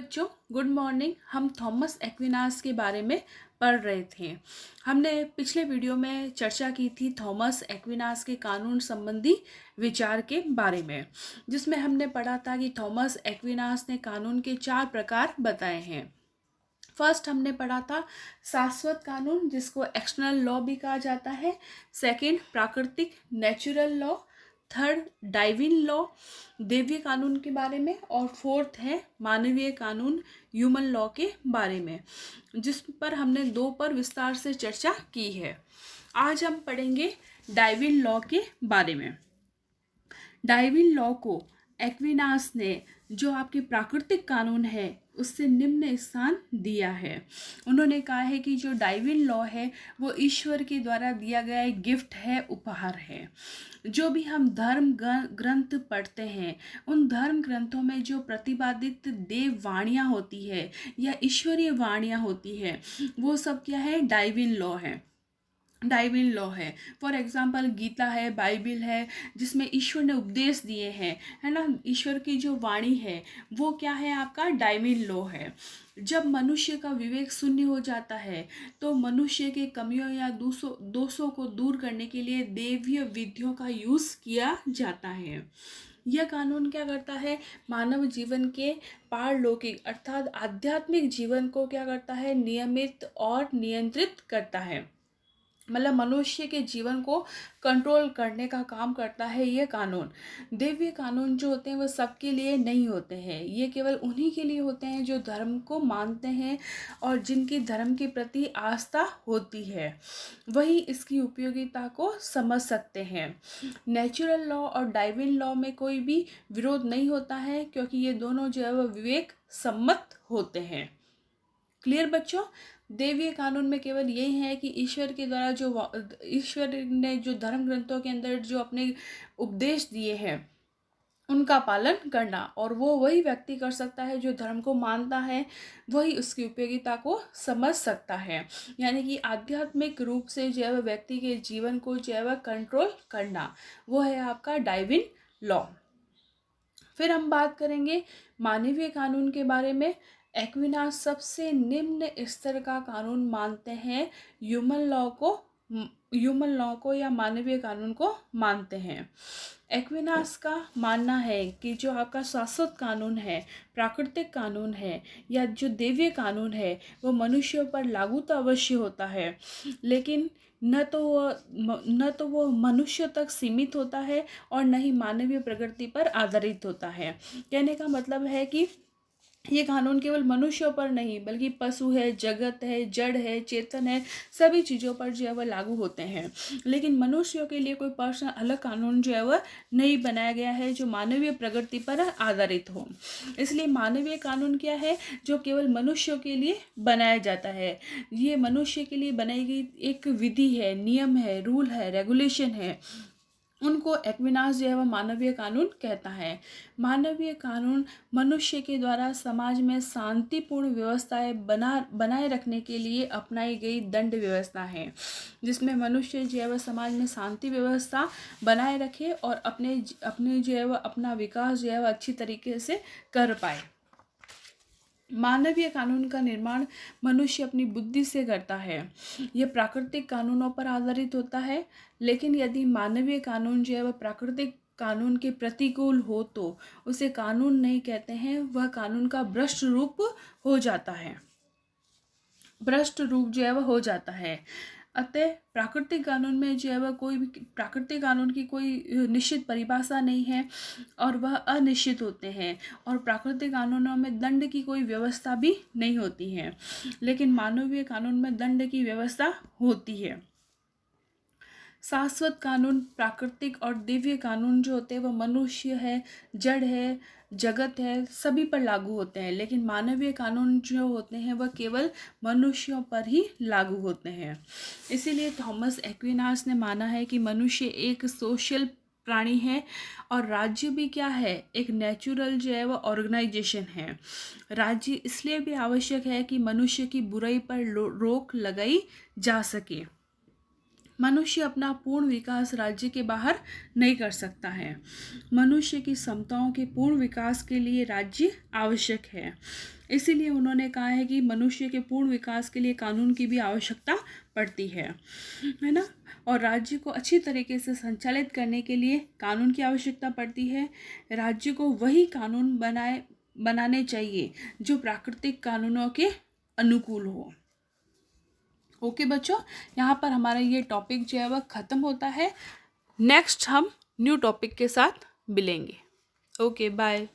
बच्चों, good morning. हम Thomas Aquinas के बारे में पढ़ रहे थे। हमने पिछले वीडियो में चर्चा की थी थॉमस एक्विनास के कानून संबंधी विचार के बारे में, जिसमें हमने पढ़ा था कि थॉमस एक्विनास ने कानून के 4 प्रकार बताए हैं। फर्स्ट हमने पढ़ा था शाश्वत कानून, जिसको एक्सटर्नल लॉ भी कहा जाता है। सेकंड प्राकृतिक नेचुरल लॉ। थर्ड डाइविन लॉ, दैवीय कानून के बारे में। और फोर्थ है मानवीय कानून, ह्यूमन लॉ के बारे में, जिस पर हमने 2 पर विस्तार से चर्चा की है। आज हम पढ़ेंगे डाइविन लॉ के बारे में। डाइविन लॉ को एक्विनास ने, जो आपके प्राकृतिक कानून है, उससे निम्न स्थान दिया है। उन्होंने कहा है कि जो डाइविन लॉ है वो ईश्वर के द्वारा दिया गया एक गिफ्ट है, उपहार है। जो भी हम धर्म ग्रंथ पढ़ते हैं, उन धर्म ग्रंथों में जो प्रतिपादित देव वाणियाँ होती है या ईश्वरीय वाणियाँ होती है, वो सब क्या है? डाइविन लॉ है। डाइविन लॉ है। फॉर एग्जाम्पल गीता है, बाइबिल है, जिसमें ईश्वर ने उपदेश दिए हैं, है ना। ईश्वर की जो वाणी है वो क्या है? आपका डाइविन लॉ है। जब मनुष्य का विवेक शून्य हो जाता है तो मनुष्य के कमियों या दोषों को दूर करने के लिए दैवीय विधियों का यूज किया जाता है। यह कानून क्या करता है? मानव जीवन के पारलौकिक अर्थात आध्यात्मिक जीवन को क्या करता है? नियमित और नियंत्रित करता है। मतलब मनुष्य के जीवन को कंट्रोल करने का काम करता है ये कानून। दैवीय कानून जो होते हैं वो सबके लिए नहीं होते हैं। ये केवल उन्हीं के लिए होते हैं जो धर्म को मानते हैं और जिनकी धर्म के प्रति आस्था होती है, वही इसकी उपयोगिता को समझ सकते हैं। नेचुरल लॉ और डाइविन लॉ में कोई भी विरोध नहीं होता है, क्योंकि ये दोनों जो है वो विवेक सम्मत होते हैं। क्लियर बच्चों? दैवीय कानून में केवल यही है कि ईश्वर के द्वारा ईश्वर ने जो धर्म ग्रंथों के अंदर जो अपने उपदेश दिए हैं उनका पालन करना, और वो वही व्यक्ति कर सकता है जो धर्म को मानता है, वही उसकी उपयोगिता को समझ सकता है। यानी कि आध्यात्मिक रूप से जो है व्यक्ति के जीवन को जो है कंट्रोल करना, वो है आपका डाइविन लॉ। फिर हम बात करेंगे मानवीय कानून के बारे में। एक्विनास सबसे निम्न स्तर का कानून मानते हैं, ह्यूमन लॉ को या मानवीय कानून को मानते हैं। एक्विनास का मानना है कि जो आपका शाश्वत कानून है, प्राकृतिक कानून है या जो दैवीय कानून है, वो मनुष्यों पर लागू तो अवश्य होता है, लेकिन न तो वो मनुष्य तक सीमित होता है और न ही मानवीय प्रगति पर आधारित होता है। कहने का मतलब है कि ये कानून केवल मनुष्यों पर नहीं, बल्कि पशु है, जगत है, जड़ है, चेतन है, सभी चीज़ों पर जो है वह लागू होते हैं। लेकिन मनुष्यों के लिए कोई पर्सनल अलग कानून जो है वह नहीं बनाया गया है जो मानवीय प्रगति पर आधारित हो। इसलिए मानवीय कानून क्या है? जो केवल मनुष्यों के लिए बनाया जाता है। ये मनुष्य के लिए बनाई गई एक विधि है, नियम है, रूल है, रेगुलेशन है। उनको एक्विनास जो है वह मानवीय कानून कहता है। मानवीय कानून मनुष्य के द्वारा समाज में शांतिपूर्ण व्यवस्थाएं बनाए रखने के लिए अपनाई गई दंड व्यवस्था है, जिसमें मनुष्य जो है वह समाज में शांति व्यवस्था बनाए रखे और अपने जो है वह अपना विकास जो है वह अच्छी तरीके से कर पाए। मानवीय कानून का निर्माण मनुष्य अपनी बुद्धि से करता है। यह प्राकृतिक कानूनों पर आधारित होता है, लेकिन यदि मानवीय कानून जो है वह प्राकृतिक कानून के प्रतिकूल हो तो उसे कानून नहीं कहते हैं, वह कानून का भ्रष्ट रूप हो जाता है। भ्रष्ट रूप जो है वह हो जाता है। अतः प्राकृतिक कानून में जो है वह कोई भी प्राकृतिक कानून की कोई निश्चित परिभाषा नहीं है और वह अनिश्चित होते हैं, और प्राकृतिक कानूनों में दंड की कोई व्यवस्था भी नहीं होती है, लेकिन मानवीय कानून में दंड की व्यवस्था होती है। शाश्वत कानून, प्राकृतिक और दिव्य कानून जो होते हैं वह मनुष्य है, जड़ है, जगत है, सभी पर लागू होते हैं, लेकिन मानवीय कानून जो होते हैं वह केवल मनुष्यों पर ही लागू होते हैं। इसीलिए थॉमस एक्विनास ने माना है कि मनुष्य एक सोशल प्राणी है और राज्य भी क्या है? एक नेचुरल जो है वह ऑर्गेनाइजेशन है। राज्य इसलिए भी आवश्यक है कि मनुष्य की बुराई पर रोक लगाई जा सके। मनुष्य अपना पूर्ण विकास राज्य के बाहर नहीं कर सकता है। मनुष्य की क्षमताओं के पूर्ण विकास के लिए राज्य आवश्यक है। इसीलिए उन्होंने कहा है कि मनुष्य के पूर्ण विकास के लिए कानून की भी आवश्यकता पड़ती है ना। और राज्य को अच्छी तरीके से संचालित करने के लिए कानून की आवश्यकता पड़ती है। राज्य को वही कानून बनाने चाहिए जो प्राकृतिक कानूनों के अनुकूल हो। ओके बच्चों, यहाँ पर हमारा ये टॉपिक जो है वह ख़त्म होता है। नेक्स्ट हम न्यू टॉपिक के साथ मिलेंगे। Okay bye.